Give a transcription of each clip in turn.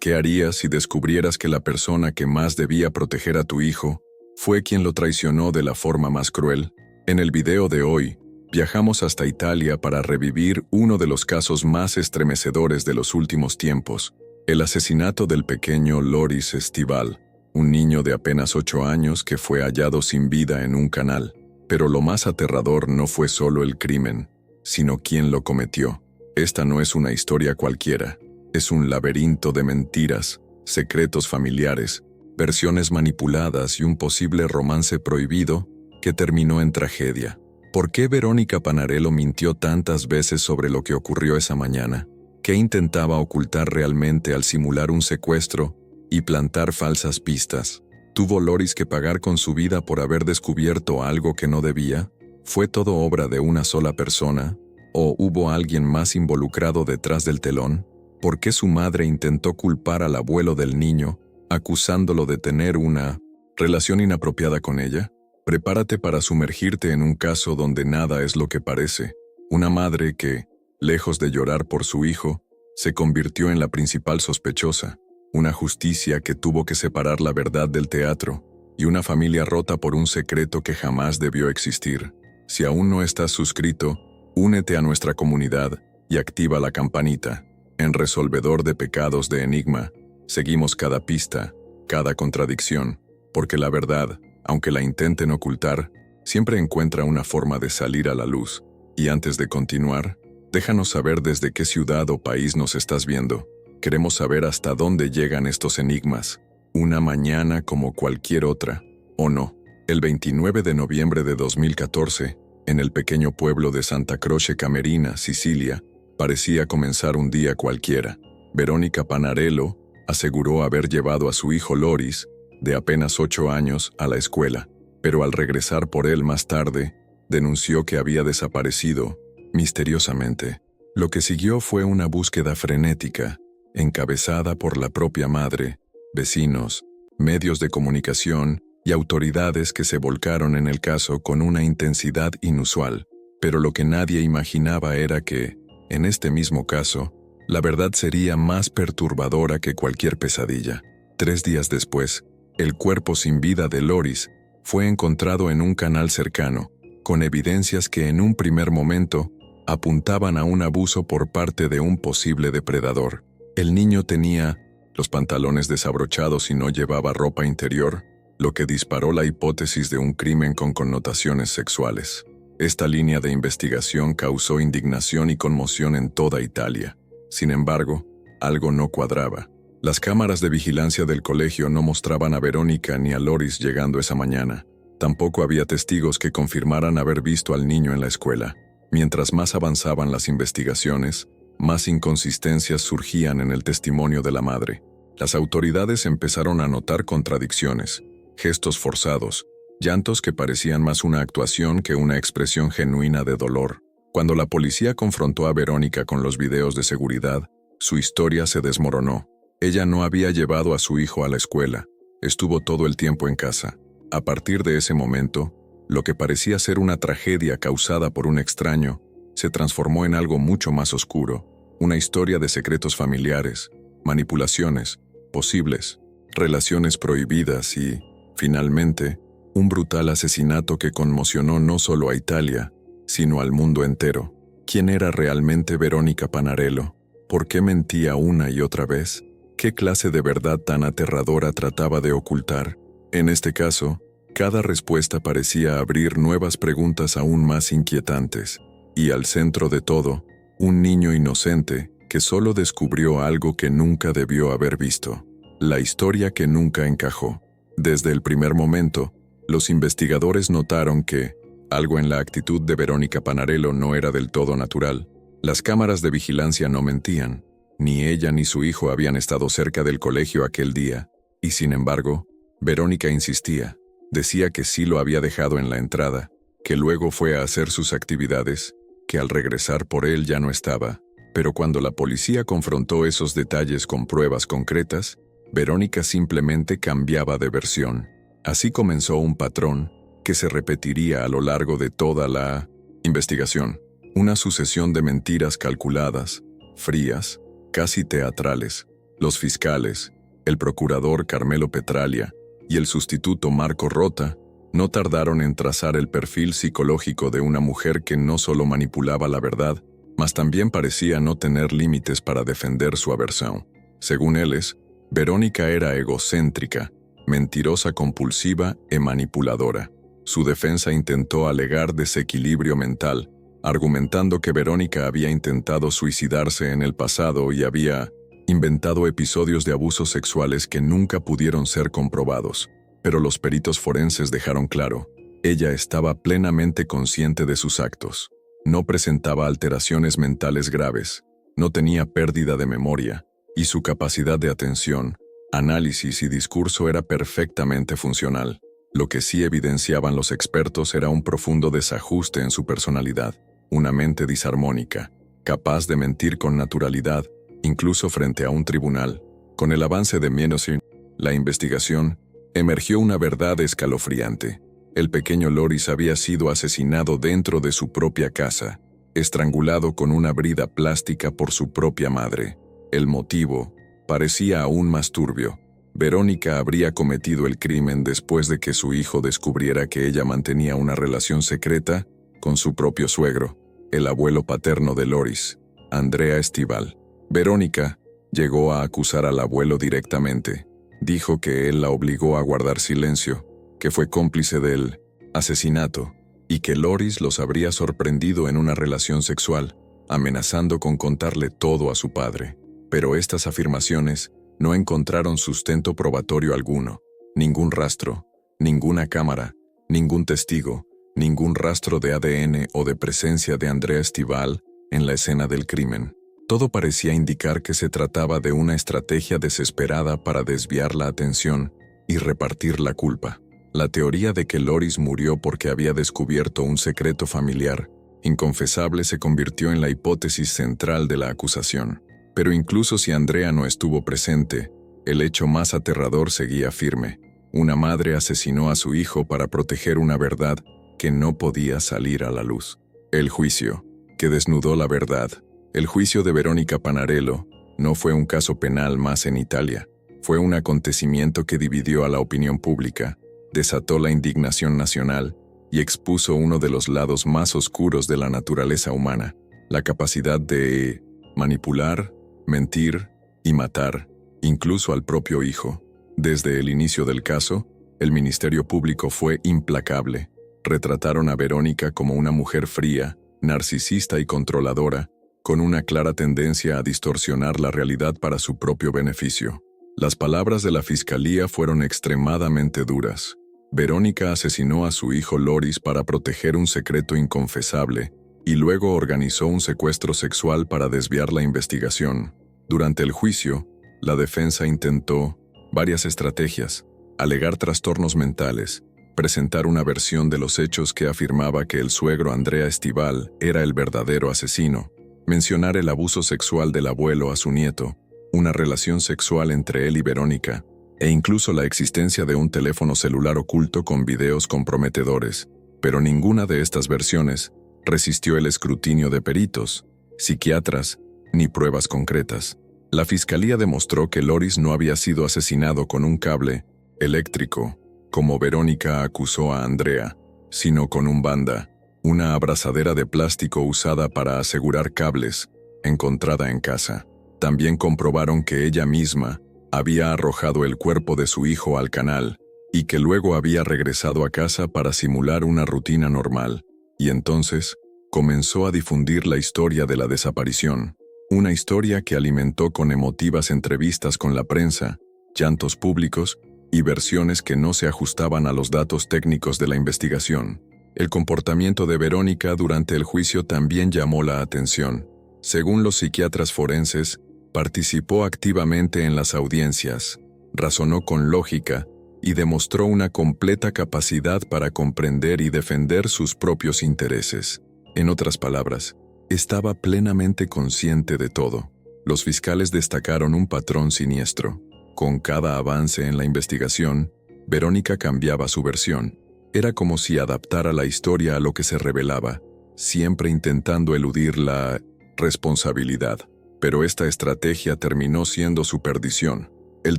¿Qué harías si descubrieras que la persona que más debía proteger a tu hijo fue quien lo traicionó de la forma más cruel? En el video de hoy, viajamos hasta Italia para revivir uno de los casos más estremecedores de los últimos tiempos, el asesinato del pequeño Loris Estival, un niño de apenas 8 años que fue hallado sin vida en un canal. Pero lo más aterrador no fue solo el crimen, sino quién lo cometió. Esta no es una historia cualquiera, es un laberinto de mentiras, secretos familiares, versiones manipuladas y un posible romance prohibido que terminó en tragedia. ¿Por qué Verónica Panarello mintió tantas veces sobre lo que ocurrió esa mañana? ¿Qué intentaba ocultar realmente al simular un secuestro y plantar falsas pistas? ¿Tuvo Loris que pagar con su vida por haber descubierto algo que no debía? ¿Fue todo obra de una sola persona? ¿O hubo alguien más involucrado detrás del telón? ¿Por qué su madre intentó culpar al abuelo del niño, acusándolo de tener una relación inapropiada con ella? Prepárate para sumergirte en un caso donde nada es lo que parece. Una madre que, lejos de llorar por su hijo, se convirtió en la principal sospechosa. Una justicia que tuvo que separar la verdad del teatro, y una familia rota por un secreto que jamás debió existir. Si aún no estás suscrito, únete a nuestra comunidad y activa la campanita. En Resolvedor de Pecados de Enigma, seguimos cada pista, cada contradicción, porque la verdad, aunque la intenten ocultar, siempre encuentra una forma de salir a la luz. Y antes de continuar, déjanos saber desde qué ciudad o país nos estás viendo. Queremos saber hasta dónde llegan estos enigmas. Una mañana como cualquier otra, ¿o no? El 29 de noviembre de 2014, en el pequeño pueblo de Santa Croce Camerina, Sicilia, parecía comenzar un día cualquiera. Verónica Panarello aseguró haber llevado a su hijo Loris, de apenas 8 años, a la escuela, pero al regresar por él más tarde, denunció que había desaparecido misteriosamente. Lo que siguió fue una búsqueda frenética, encabezada por la propia madre, vecinos, medios de comunicación y autoridades que se volcaron en el caso con una intensidad inusual. Pero lo que nadie imaginaba era que, en este mismo caso, la verdad sería más perturbadora que cualquier pesadilla. 3 días después, el cuerpo sin vida de Loris fue encontrado en un canal cercano, con evidencias que en un primer momento apuntaban a un abuso por parte de un posible depredador. El niño tenía los pantalones desabrochados y no llevaba ropa interior, lo que disparó la hipótesis de un crimen con connotaciones sexuales. Esta línea de investigación causó indignación y conmoción en toda Italia. Sin embargo, algo no cuadraba. Las cámaras de vigilancia del colegio no mostraban a Verónica ni a Loris llegando esa mañana. Tampoco había testigos que confirmaran haber visto al niño en la escuela. Mientras más avanzaban las investigaciones, más inconsistencias surgían en el testimonio de la madre. Las autoridades empezaron a notar contradicciones, gestos forzados, llantos que parecían más una actuación que una expresión genuina de dolor. Cuando la policía confrontó a Verónica con los videos de seguridad, su historia se desmoronó. Ella no había llevado a su hijo a la escuela, estuvo todo el tiempo en casa. A partir de ese momento, lo que parecía ser una tragedia causada por un extraño, se transformó en algo mucho más oscuro, una historia de secretos familiares, manipulaciones, posibles, relaciones prohibidas y, finalmente, un brutal asesinato que conmocionó no solo a Italia, sino al mundo entero. ¿Quién era realmente Verónica Panarello? ¿Por qué mentía una y otra vez? ¿Qué clase de verdad tan aterradora trataba de ocultar? En este caso, cada respuesta parecía abrir nuevas preguntas aún más inquietantes. Y al centro de todo, un niño inocente que solo descubrió algo que nunca debió haber visto. La historia que nunca encajó. Desde el primer momento, los investigadores notaron que algo en la actitud de Verónica Panarello no era del todo natural. Las cámaras de vigilancia no mentían. Ni ella ni su hijo habían estado cerca del colegio aquel día. Y sin embargo, Verónica insistía. Decía que sí lo había dejado en la entrada, que luego fue a hacer sus actividades, que al regresar por él ya no estaba. Pero cuando la policía confrontó esos detalles con pruebas concretas, Verónica simplemente cambiaba de versión. Así comenzó un patrón que se repetiría a lo largo de toda la investigación. Una sucesión de mentiras calculadas, frías, casi teatrales. Los fiscales, el procurador Carmelo Petralia y el sustituto Marco Rota no tardaron en trazar el perfil psicológico de una mujer que no solo manipulaba la verdad, mas también parecía no tener límites para defender su aversión. Según ellos, Verónica era egocéntrica, mentirosa compulsiva y manipuladora. Su defensa intentó alegar desequilibrio mental, argumentando que Verónica había intentado suicidarse en el pasado y había inventado episodios de abusos sexuales que nunca pudieron ser comprobados. Pero los peritos forenses dejaron claro, ella estaba plenamente consciente de sus actos. No presentaba alteraciones mentales graves, no tenía pérdida de memoria, y su capacidad de atención, análisis y discurso era perfectamente funcional. Lo que sí evidenciaban los expertos era un profundo desajuste en su personalidad, una mente disarmónica, capaz de mentir con naturalidad, incluso frente a un tribunal. Con el avance de Mienosin, la investigación, emergió una verdad escalofriante. El pequeño Loris había sido asesinado dentro de su propia casa, estrangulado con una brida plástica por su propia madre. El motivo parecía aún más turbio. Verónica habría cometido el crimen después de que su hijo descubriera que ella mantenía una relación secreta con su propio suegro, el abuelo paterno de Loris, Andrea Estival. Verónica llegó a acusar al abuelo directamente. Dijo que él la obligó a guardar silencio, que fue cómplice del asesinato y que Loris los habría sorprendido en una relación sexual, amenazando con contarle todo a su padre. Pero estas afirmaciones no encontraron sustento probatorio alguno, ningún rastro, ninguna cámara, ningún testigo, ningún rastro de ADN o de presencia de Andrea Estival en la escena del crimen. Todo parecía indicar que se trataba de una estrategia desesperada para desviar la atención y repartir la culpa. La teoría de que Loris murió porque había descubierto un secreto familiar inconfesable se convirtió en la hipótesis central de la acusación. Pero incluso si Andrea no estuvo presente, el hecho más aterrador seguía firme. Una madre asesinó a su hijo para proteger una verdad que no podía salir a la luz. El juicio, que desnudó la verdad. El juicio de Verónica Panarello no fue un caso penal más en Italia. Fue un acontecimiento que dividió a la opinión pública, desató la indignación nacional y expuso uno de los lados más oscuros de la naturaleza humana, la capacidad de manipular, mentir y matar, incluso al propio hijo. Desde el inicio del caso, el Ministerio Público fue implacable. Retrataron a Verónica como una mujer fría, narcisista y controladora, con una clara tendencia a distorsionar la realidad para su propio beneficio. Las palabras de la fiscalía fueron extremadamente duras. Verónica asesinó a su hijo Loris para proteger un secreto inconfesable y luego organizó un secuestro sexual para desviar la investigación. Durante el juicio, la defensa intentó varias estrategias: alegar trastornos mentales, presentar una versión de los hechos que afirmaba que el suegro Andrea Estival era el verdadero asesino, mencionar el abuso sexual del abuelo a su nieto, una relación sexual entre él y Verónica, e incluso la existencia de un teléfono celular oculto con videos comprometedores. Pero ninguna de estas versiones resistió el escrutinio de peritos, psiquiatras, ni pruebas concretas. La fiscalía demostró que Loris no había sido asesinado con un cable eléctrico, como Verónica acusó a Andrea, sino con un banda, una abrazadera de plástico usada para asegurar cables, encontrada en casa. También comprobaron que ella misma había arrojado el cuerpo de su hijo al canal y que luego había regresado a casa para simular una rutina normal. Y entonces comenzó a difundir la historia de la desaparición, una historia que alimentó con emotivas entrevistas con la prensa, llantos públicos y versiones que no se ajustaban a los datos técnicos de la investigación. El comportamiento de Verónica durante el juicio también llamó la atención. Según los psiquiatras forenses, participó activamente en las audiencias, razonó con lógica y demostró una completa capacidad para comprender y defender sus propios intereses. En otras palabras, estaba plenamente consciente de todo. Los fiscales destacaron un patrón siniestro. Con cada avance en la investigación, Verónica cambiaba su versión. Era como si adaptara la historia a lo que se revelaba, siempre intentando eludir la responsabilidad. pero esta estrategia terminó siendo su perdición. El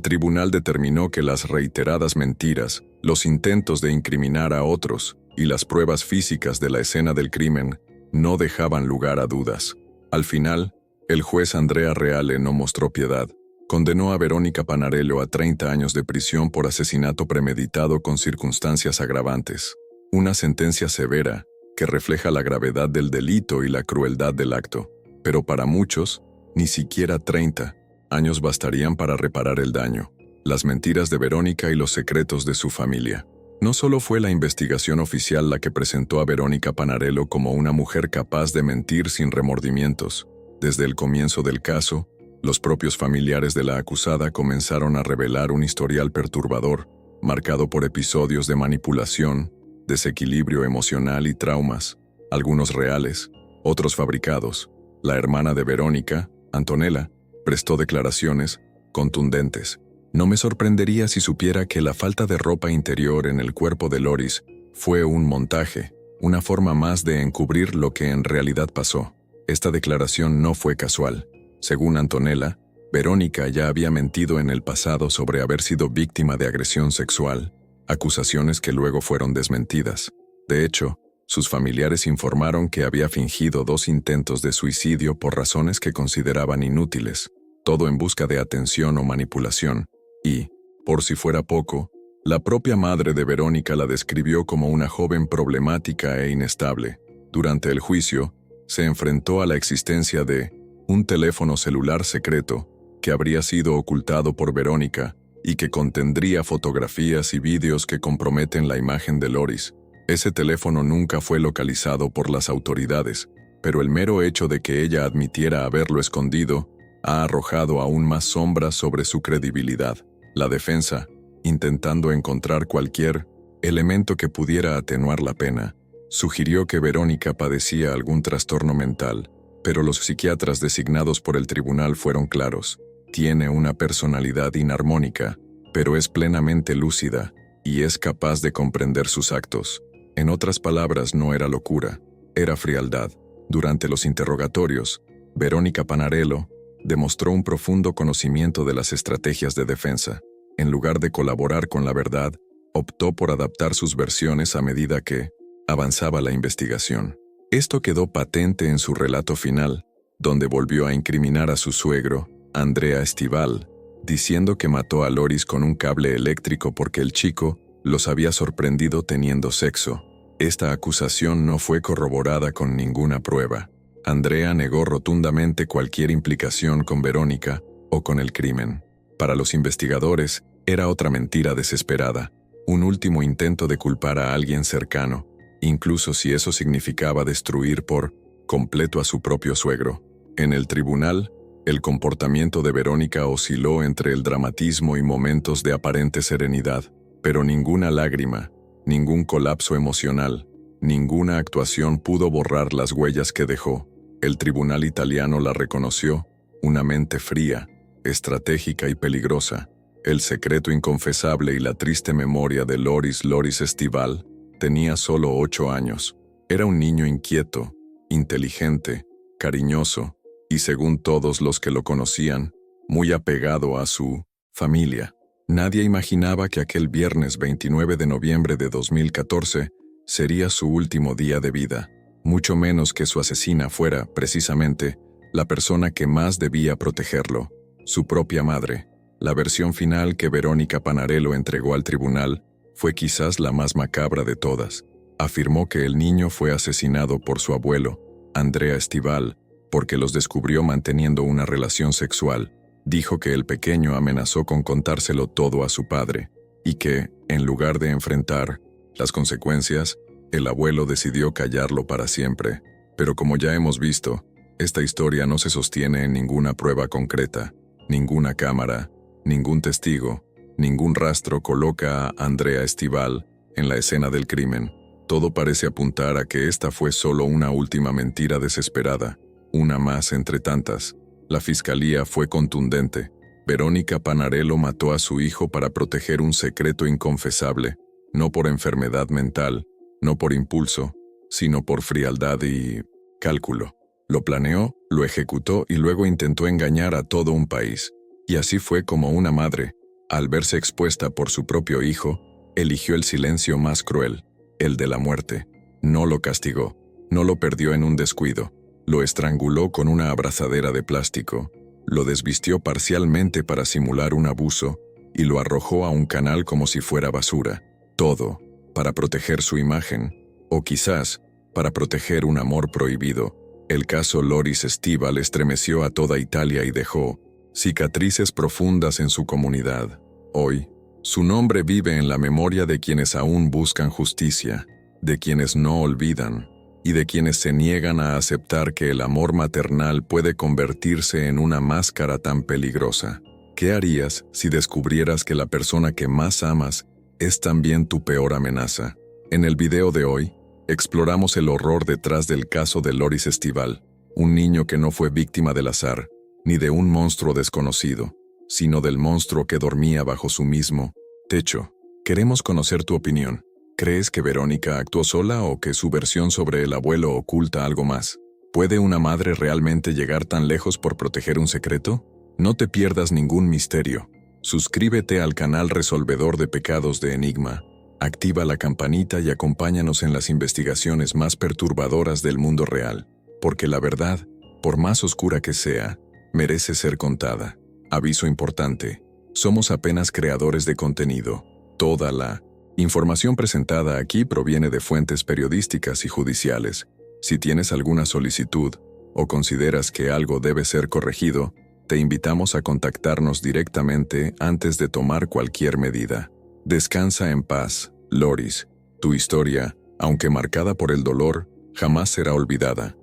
tribunal determinó que las reiteradas mentiras, los intentos de incriminar a otros y las pruebas físicas de la escena del crimen no dejaban lugar a dudas. Al final, el juez Andrea Reale no mostró piedad. Condenó a Verónica Panarello a 30 años de prisión por asesinato premeditado con circunstancias agravantes. Una sentencia severa que refleja la gravedad del delito y la crueldad del acto. Pero para muchos, ni siquiera 30 años bastarían para reparar el daño, las mentiras de Verónica y los secretos de su familia. No solo fue la investigación oficial la que presentó a Verónica Panarello como una mujer capaz de mentir sin remordimientos. Desde el comienzo del caso, los propios familiares de la acusada comenzaron a revelar un historial perturbador, marcado por episodios de manipulación, desequilibrio emocional y traumas, algunos reales, otros fabricados. La hermana de Verónica, Antonella, prestó declaraciones contundentes. No me sorprendería si supiera que la falta de ropa interior en el cuerpo de Loris fue un montaje, una forma más de encubrir lo que en realidad pasó. Esta declaración no fue casual. Según Antonella, Verónica ya había mentido en el pasado sobre haber sido víctima de agresión sexual, acusaciones que luego fueron desmentidas. De hecho, sus familiares informaron que había fingido 2 intentos de suicidio por razones que consideraban inútiles, todo en busca de atención o manipulación, y, por si fuera poco, la propia madre de Verónica la describió como una joven problemática e inestable. Durante el juicio, se enfrentó a la existencia de un teléfono celular secreto que habría sido ocultado por Verónica y que contendría fotografías y vídeos que comprometen la imagen de Loris. Ese teléfono nunca fue localizado por las autoridades, pero el mero hecho de que ella admitiera haberlo escondido ha arrojado aún más sombras sobre su credibilidad. La defensa, intentando encontrar cualquier elemento que pudiera atenuar la pena, sugirió que Verónica padecía algún trastorno mental, pero los psiquiatras designados por el tribunal fueron claros. Tiene una personalidad inarmónica, pero es plenamente lúcida y es capaz de comprender sus actos. En otras palabras, no era locura, era frialdad. Durante los interrogatorios, Verónica Panarello demostró un profundo conocimiento de las estrategias de defensa. En lugar de colaborar con la verdad, optó por adaptar sus versiones a medida que avanzaba la investigación. Esto quedó patente en su relato final, donde volvió a incriminar a su suegro, Andrea Estival, diciendo que mató a Loris con un cable eléctrico porque el chico los había sorprendido teniendo sexo. Esta acusación no fue corroborada con ninguna prueba. Andrea negó rotundamente cualquier implicación con Verónica o con el crimen. Para los investigadores, era otra mentira desesperada, un último intento de culpar a alguien cercano, incluso si eso significaba destruir por completo a su propio suegro. En el tribunal, el comportamiento de Verónica osciló entre el dramatismo y momentos de aparente serenidad, pero ninguna lágrima, ningún colapso emocional, ninguna actuación pudo borrar las huellas que dejó. El tribunal italiano la reconoció, una mente fría, estratégica y peligrosa. El secreto inconfesable y la triste memoria de Loris Estival. Tenía solo 8 años. Era un niño inquieto, inteligente, cariñoso y, según todos los que lo conocían, muy apegado a su familia. Nadie imaginaba que aquel viernes 29 de noviembre de 2014 sería su último día de vida, mucho menos que su asesina fuera, precisamente, la persona que más debía protegerlo, su propia madre. La versión final que Verónica Panarello entregó al tribunal fue quizás la más macabra de todas. Afirmó que el niño fue asesinado por su abuelo, Andrea Estival, porque los descubrió manteniendo una relación sexual. Dijo que el pequeño amenazó con contárselo todo a su padre, y que, en lugar de enfrentar las consecuencias, el abuelo decidió callarlo para siempre. Pero como ya hemos visto, esta historia no se sostiene en ninguna prueba concreta, ninguna cámara, ningún testigo, ningún rastro coloca a Andrea Estival en la escena del crimen. Todo parece apuntar a que esta fue solo una última mentira desesperada, una más entre tantas. La fiscalía fue contundente. Verónica Panarello mató a su hijo para proteger un secreto inconfesable, no por enfermedad mental, no por impulso, sino por frialdad y cálculo. Lo planeó, lo ejecutó y luego intentó engañar a todo un país. Y así fue como una madre, al verse expuesta por su propio hijo, eligió el silencio más cruel, el de la muerte. No lo castigó, no lo perdió en un descuido, lo estranguló con una abrazadera de plástico, lo desvistió parcialmente para simular un abuso y lo arrojó a un canal como si fuera basura. Todo, para proteger su imagen, o quizás, para proteger un amor prohibido. El caso Loris Estival estremeció a toda Italia y dejó cicatrices profundas en su comunidad. Hoy, su nombre vive en la memoria de quienes aún buscan justicia, de quienes no olvidan, y de quienes se niegan a aceptar que el amor maternal puede convertirse en una máscara tan peligrosa. ¿Qué harías si descubrieras que la persona que más amas es también tu peor amenaza? En el video de hoy, exploramos el horror detrás del caso de Loris Estival, un niño que no fue víctima del azar, ni de un monstruo desconocido, sino del monstruo que dormía bajo su mismo techo. Queremos conocer tu opinión. ¿Crees que Verónica actuó sola o que su versión sobre el abuelo oculta algo más? ¿Puede una madre realmente llegar tan lejos por proteger un secreto? No te pierdas ningún misterio. Suscríbete al canal Resolvedor de Pecados de Enigma. Activa la campanita y acompáñanos en las investigaciones más perturbadoras del mundo real, porque la verdad, por más oscura que sea, merece ser contada. Aviso importante: somos apenas creadores de contenido. Toda la información presentada aquí proviene de fuentes periodísticas y judiciales. Si tienes alguna solicitud o consideras que algo debe ser corregido, te invitamos a contactarnos directamente antes de tomar cualquier medida. Descansa en paz, Loris. Tu historia, aunque marcada por el dolor, jamás será olvidada.